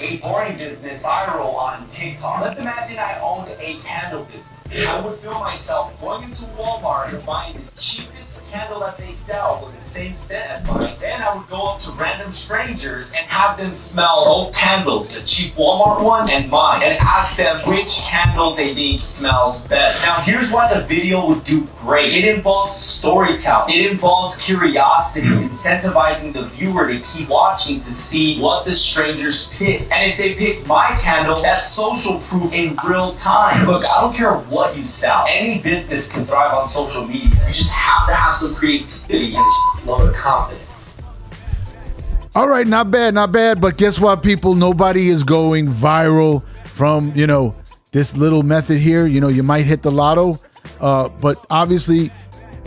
a boring business viral on TikTok. Let's imagine I owned a candle business. I would film myself going into Walmart and buying the cheapest candle that they sell with the same scent as mine. Then I would go up to random strangers and have them smell both candles, the cheap Walmart one and mine, and ask them which candle they think smells better. Now here's why the video would do great. It involves storytelling. It involves curiosity, incentivizing the viewer to keep watching to see what the strangers pick. And if they pick my candle, that's social proof in real time. Look, I don't care what you sell. Any business can thrive on social media. You just have to have some creativity and a load of confidence. All right, not bad, not bad. But guess what, people? Nobody is going viral from, this little method here. You might hit the lotto, but obviously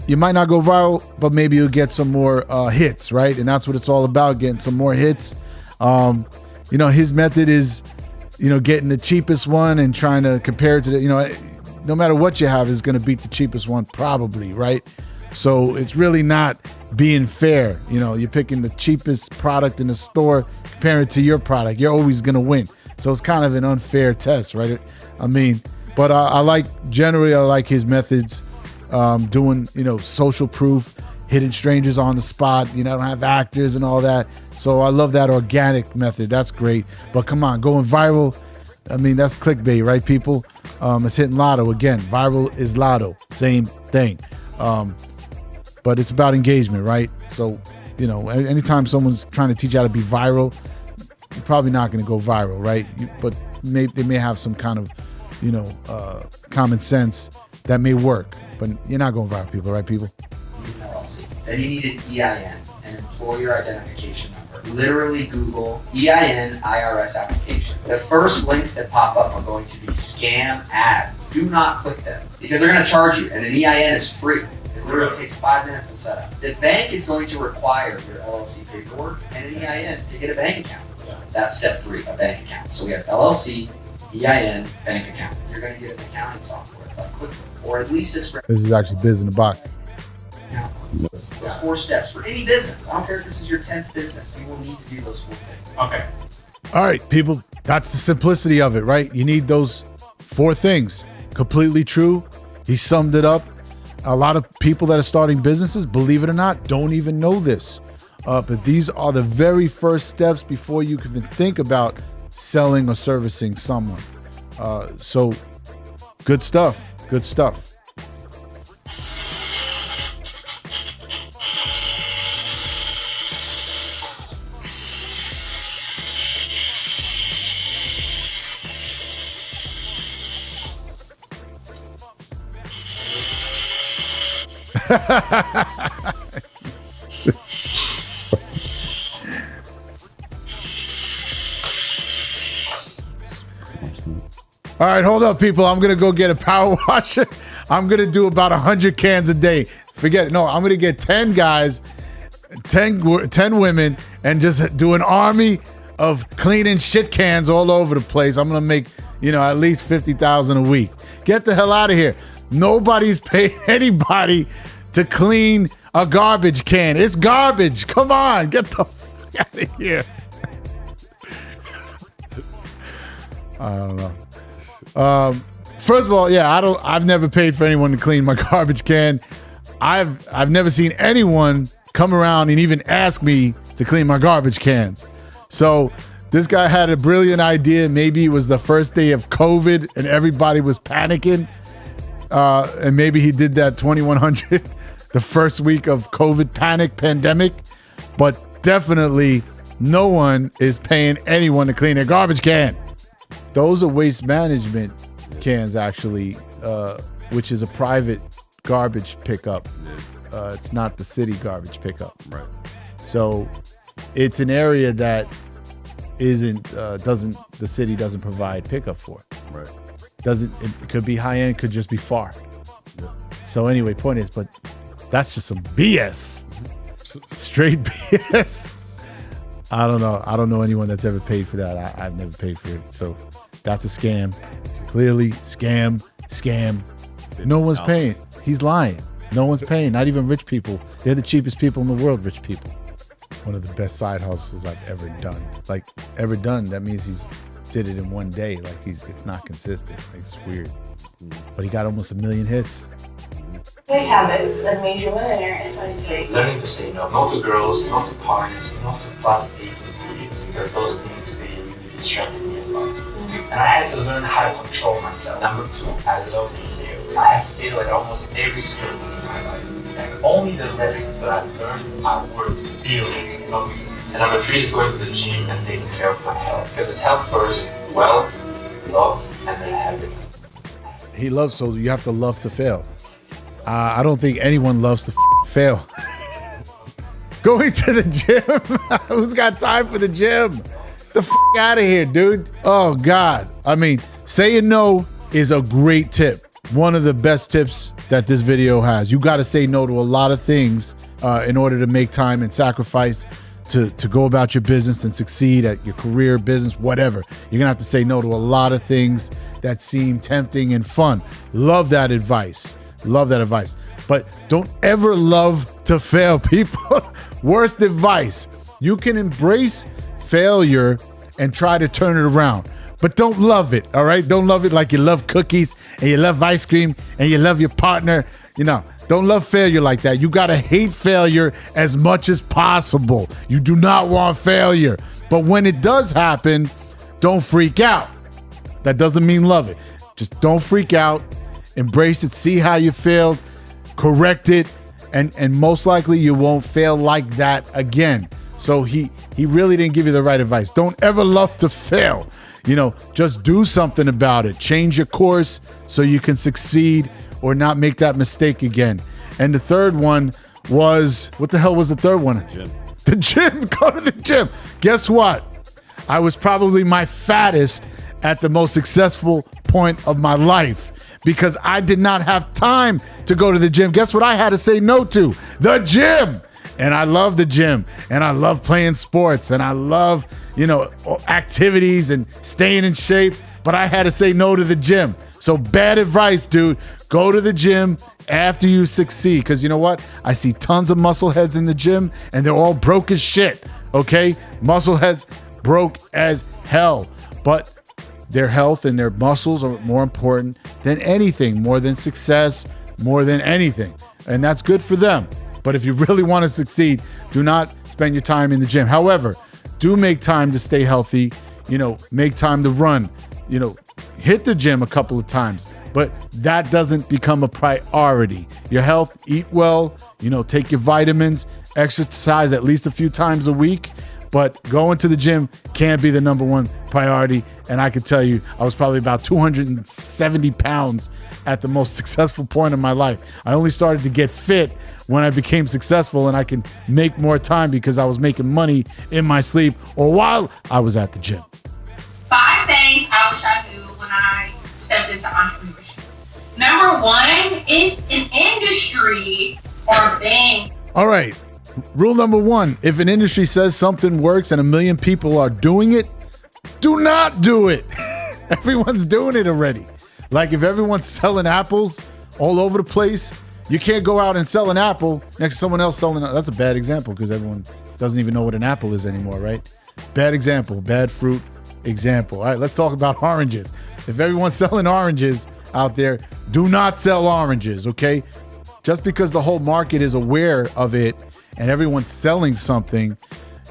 you might not go viral, but maybe you'll get some more hits, right? And that's what it's all about, getting some more hits. His method is, getting the cheapest one and trying to compare it to the, no matter what you have is going to beat the cheapest one probably, right? So it's really not being fair. You're picking the cheapest product in the store, comparing it to your product. You're always going to win. So it's kind of an unfair test, right? But I like his methods, doing, social proof, hitting strangers on the spot, don't have actors and all that. So I love that organic method. That's great. But come on, going viral, that's clickbait, right, people? It's hitting lotto. Again, viral is lotto. Same thing. But it's about engagement, right? So, anytime someone's trying to teach you how to be viral, you're probably not going to go viral, right? But they may have some kind of, common sense that may work. But you're not going viral, people, right, people? LLC. Then you need an EIN, an employer identification number. Literally Google EIN IRS application. The first links that pop up are going to be scam ads. Do not click them because they're going to charge you, and an EIN is free. It literally takes 5 minutes to set up. The bank is going to require your LLC paperwork and an EIN to get a bank account. That's step 3, a bank account. So we have LLC, EIN, bank account. You're going to get an accounting software like QuickBooks, or at least a spreadsheet. This is actually biz in the box. Those 4 steps for any business. I don't care if this is your 10th business. You will need to do those 4 things. Okay. All right, people. That's the simplicity of it, right? You need those 4 things. Completely true. He summed it up. A lot of people that are starting businesses, believe it or not, don't even know this. But these are the very first steps before you can even think about selling or servicing someone. So good stuff. Good stuff. All right, hold up, people. I'm going to go get a power washer. I'm going to do about 100 cans a day. Forget it. No, I'm going to get 10 guys, 10 women, and just do an army of cleaning shit cans all over the place. I'm going to make, at least $50,000 a week. Get the hell out of here. Nobody's paying anybody to clean a garbage can. It's garbage. Come on, get the fuck out of here. I don't know. First of all, I've never paid for anyone to clean my garbage can. I've never seen anyone come around and even ask me to clean my garbage cans. So this guy had a brilliant idea. Maybe it was the first day of COVID and everybody was panicking. And maybe he did that 2100 the first week of COVID pandemic. But definitely no one is paying anyone to clean their garbage can. Those are waste management cans, actually, which is a private garbage pickup. It's not the city garbage pickup. Right. So it's an area that the city doesn't provide pickup for. Right. It could be high end, could just be far. Yeah. So anyway, point is, but that's just some BS. Straight BS. I don't know. I don't know anyone that's ever paid for that. I've never paid for it. So that's a scam. Clearly, scam. No one's paying. He's lying. No one's paying. Not even rich people. They're the cheapest people in the world, rich people. one of the best side hustles I've ever done. Like, ever done, that means he's did it in one day. Like, it's not consistent. Like, it's weird. But he got almost 1 million hits. Great habits that made you a millionaire in 23. Learning to say no. No to girls, no to parties, no to fast eating movies, because those things, they really distracted me a lot. And I had to learn how to control myself. Number 2, I love to fail. I have failed at almost every single thing in my life. And only the lessons that I've learned are worth billions, not millions. And number 3 is going to the gym and taking care of my health. Because it's health first, wealth, love, and then happiness. He loves, so you have to love to fail. I don't think anyone loves to fail. Going to the gym? Who's got time for the gym? The out of here, dude. Oh, God. I mean, saying no is a great tip. One of the best tips that this video has. You got to say no to a lot of things in order to make time and sacrifice to go about your business and succeed at your career, business, whatever. You're going to have to say no to a lot of things that seem tempting and fun. Love that advice. Love that advice. But don't ever love to fail, people. Worst advice. You can embrace failure and try to turn it around, but don't love it, all right? Don't love it like you love cookies and you love ice cream and you love your partner. You know, don't love failure like that. You gotta hate failure as much as possible. You do not want failure. But when it does happen, don't freak out. That doesn't mean love it. Just don't freak out. Embrace it, see how you failed, correct it, and most likely you won't fail like that again. So he really didn't give you the right advice. Don't ever love to fail. You know, just do something about it. Change your course so you can succeed or not make that mistake again. And the third one was, what the hell was the third one? Gym. The gym. Go to the gym. Guess what? I was probably my fattest at the most successful point of my life, because I did not have time to go to the gym. Guess what I had to say no to? The gym. And I love the gym, and I love playing sports, and I love, you know, activities and staying in shape, but I had to say no to the gym. So bad advice, dude. Go to the gym after you succeed, because you know what? I see tons of muscle heads in the gym, and they're all broke as shit, okay? Muscle heads broke as hell, but their health and their muscles are more important than anything, more than success, more than anything. And that's good for them. But if you really want to succeed, do not spend your time in the gym. However, do make time to stay healthy, you know, make time to run, you know, hit the gym a couple of times, but that doesn't become a priority. Your health, eat well, you know, take your vitamins, exercise at least a few times a week. But going to the gym can't be the number one priority. And I can tell you, I was probably about 270 pounds at the most successful point of my life. I only started to get fit when I became successful, and I can make more time because I was making money in my sleep or while I was at the gym. 5 things I wish I knew when I stepped into entrepreneurship. Number 1 is an industry or thing. All right. Rule number 1, if an industry says something works and 1 million people are doing it, do not do it. Everyone's doing it already. Like if everyone's selling apples all over the place, you can't go out and sell an apple next to someone else selling. That's a bad example because everyone doesn't even know what an apple is anymore, right? Bad example, bad fruit example. All right, let's talk about oranges. If everyone's selling oranges out there, do not sell oranges, okay? Just because the whole market is aware of it and everyone's selling something,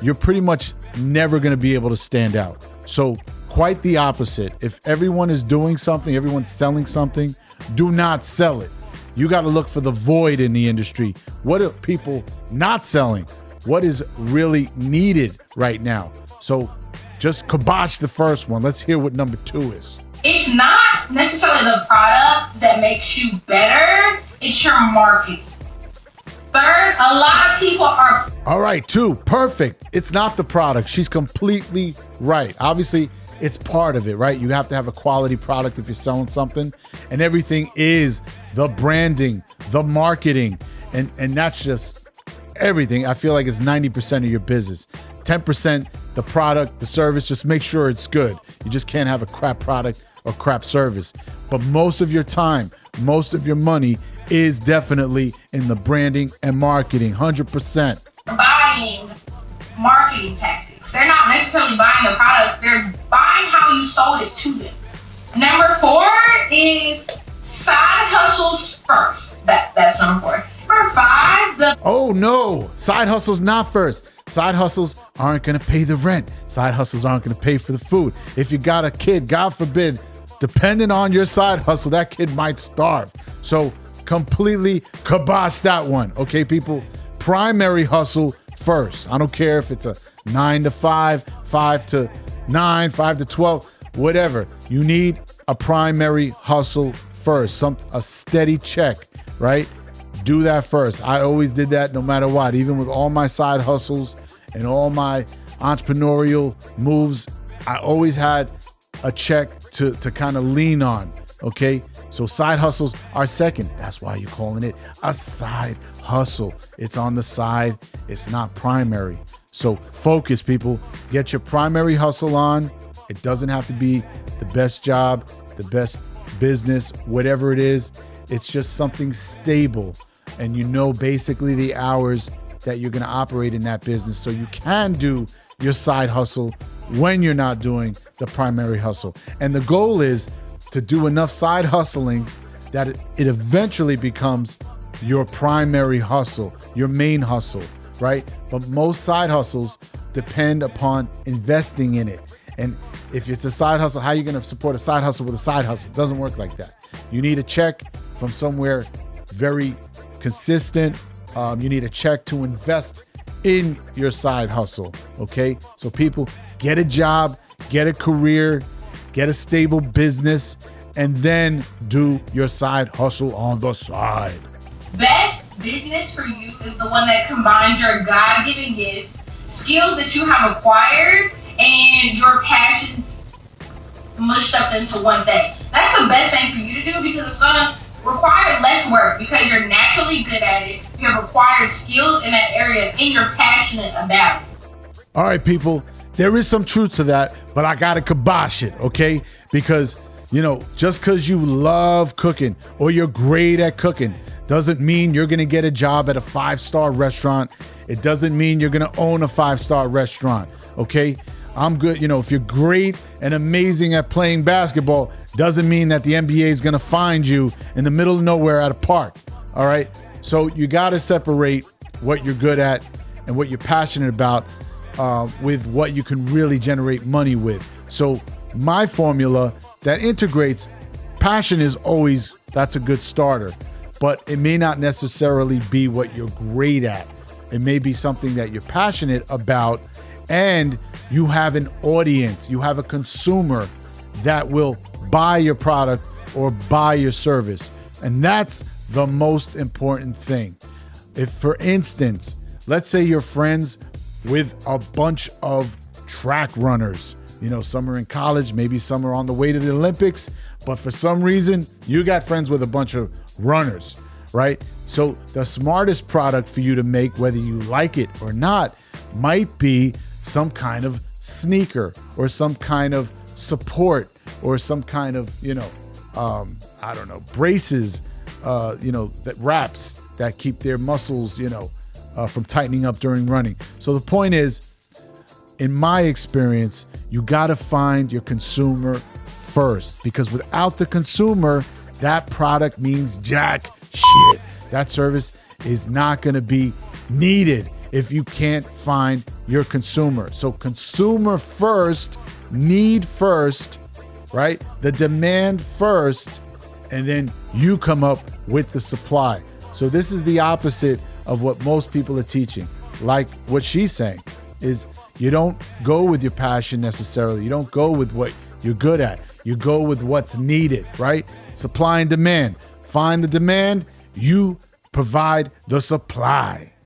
you're pretty much never going to be able to stand out. So quite the opposite. If everyone is doing something, everyone's selling something, do not sell it. You got to look for the void in the industry. What are people not selling? What is really needed right now? So just kibosh the first one. Let's hear what number 2 is. It's not necessarily the product that makes you better, it's your marketing. Third, a lot of people are... All right, 2, perfect. It's not the product. She's completely right. Obviously, it's part of it, right? You have to have a quality product if you're selling something, and everything is the branding, the marketing, and that's just everything. I feel like it's 90% of your business. 10% the product, the service, just make sure it's good. You just can't have a crap product or crap service. But most of your time, most of your money is definitely in the branding and marketing, 100%. buying marketing tactics. They're not necessarily buying the product, they're buying how you sold it to them. Number 4 is side hustles first. That's number 4. Number 5, Oh no, side hustles not first. Side hustles aren't gonna pay the rent. Side hustles aren't gonna pay for the food. If you got a kid, God forbid, depending on your side hustle, that kid might starve. So completely kibosh that one, okay, people? Primary hustle first. I don't care if it's a 9 to 5, 5 to 9, 5 to 12, whatever. You need a primary hustle first, a steady check, right? Do that first. I always did that no matter what. Even with all my side hustles and all my entrepreneurial moves, I always had a check to kind of lean on, okay? So side hustles are second. That's why you're calling it a side hustle. It's on the side. It's not primary. So focus, people. Get your primary hustle on. It doesn't have to be the best job, the best business, whatever it is. It's just something stable. And you know basically the hours that you're going to operate in that business. So you can do your side hustle when you're not doing the primary hustle. And the goal is to do enough side hustling that it eventually becomes your primary hustle, your main hustle, right? But most side hustles depend upon investing in it. And if it's a side hustle, how are you going to support a side hustle with a side hustle? It doesn't work like that. You need a check from somewhere very consistent. You need a check to invest in your side hustle, okay? So people, get a job, get a career, get a stable business, and then do your side hustle on the side. best business for you is the one that combines your God-given gifts, skills that you have acquired, and your passions mushed up into one thing. That's the best thing for you to do because it's gonna require less work because you're naturally good at it. You have acquired skills in that area and you're passionate about it. All right, people, there is some truth to that, but I gotta kibosh it, okay? Because, you know, just because you love cooking or you're great at cooking doesn't mean you're gonna get a job at a 5-star restaurant. It doesn't mean you're gonna own a 5-star restaurant, okay? I'm good, you know, if you're great and amazing at playing basketball, doesn't mean that the NBA is gonna find you in the middle of nowhere at a park, all right? So you gotta separate what you're good at and what you're passionate about with what you can really generate money with. So my formula that integrates passion is always, that's a good starter, but it may not necessarily be what you're great at. It may be something that you're passionate about and you have an audience, you have a consumer that will buy your product or buy your service. And that's the most important thing. If, for instance, let's say you're friends with a bunch of track runners, you know, some are in college, maybe some are on the way to the Olympics, but for some reason, you got friends with a bunch of runners, right? So the smartest product for you to make, whether you like it or not, might be some kind of sneaker or some kind of support or some kind of, you know, I don't know, braces, you know, that wraps that keep their muscles, you know, from tightening up during running. So the point is, in my experience, you got to find your consumer first, because without the consumer, that product means jack shit. That service is not going to be needed if you can't find your consumer. So consumer first, need first, right? The demand first, and then you come up with the supply. So this is the opposite of what most people are teaching. Like what she's saying is, you don't go with your passion necessarily. You don't go with what you're good at. You go with what's needed, right? Supply and demand. Find the demand, you provide the supply.